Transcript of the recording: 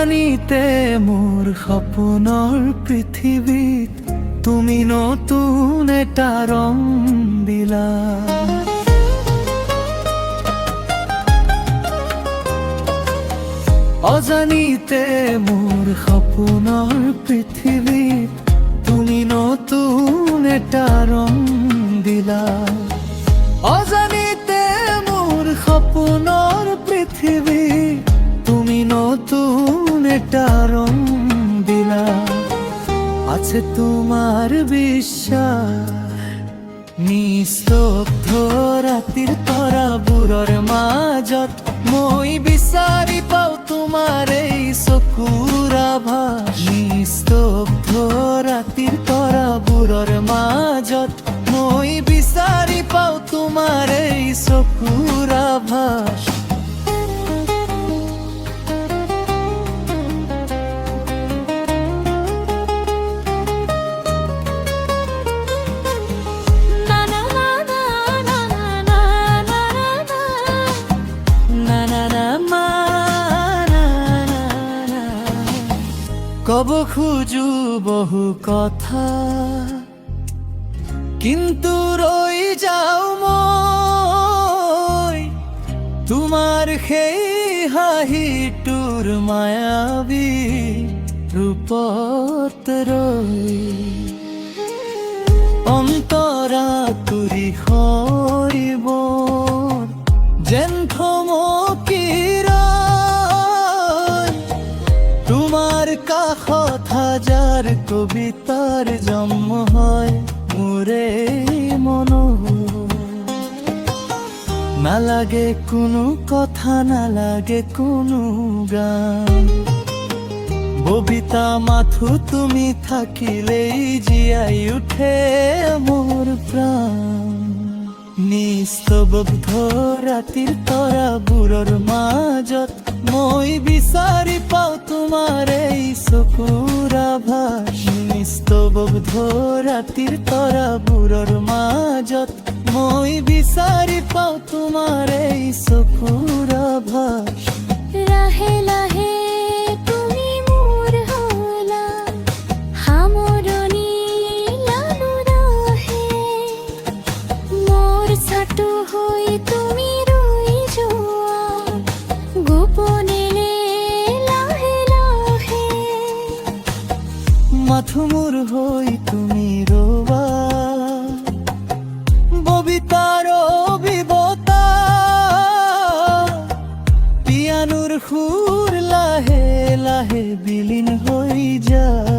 অজানিতে মোৰ সপোনৰ পৃথিৱীত তুমি নতুন এটা ৰং দিলা। অজানিতে মোৰ সপোনৰ পৃথিৱীত তুমি নতুন এটা ৰং দিলা। অজানিতে মোৰ সপোনৰ পৃথিৱীত তুমি নতুন এটা ৰং দিলা। আছে তোমাৰ বিশ্বাস নিস্তব্ধ ৰাতিৰ তৰাবোৰৰ মাজত মই বিচাৰি পাওঁ তোমাৰ এই চকুৰ আভাস। নিস্তব্ধ ৰাতিৰ তৰাবোৰৰ মাজত মই বিচাৰি পাওঁ তোমাৰ এই চকুৰ আভাস। কব খোজো বহু কথা কিন্তু ৰৈ যাওঁ মই তোমাৰ সেই হাঁহিটোৰ মায়াবী ৰূপত ৰৈ। অন্তৰাতুৰি সৰিব যেন থমকি তোমাৰ কাষত হাজাৰ কবিতাৰ জন্ম হয় মোৰে মনত। নালাগে কোনো কথা, নালাগে কোনো গান, ববিতা মাথো তুমি থাকিলেই জীয়াই উঠে মোৰ প্ৰাণ। নিস্তব্ধ ৰাতিৰ তৰাবোৰৰ মাজত মই বিচাৰি পাওঁ তোমাৰ এই চকুৰ আভাস। নিস্তব্ধ ৰাতিৰ তৰাবোৰৰ মাজত মই বিচাৰি পাওঁ তোমাৰ এই চকুৰ আভাস। লাহে লাহে তুমি মোৰ হলা সামৰণি লাহে, মোৰ ছাটো হৈ তুমি ৰৈ যোৱা গোপনেৰে লাহে লাহে। মাথো মোৰ হৈ তুমি ৰবা ববিতাৰ অভিবতা। পিয়ানোৰ সুৰ লাহে লাহে বিলীন হৈ যায়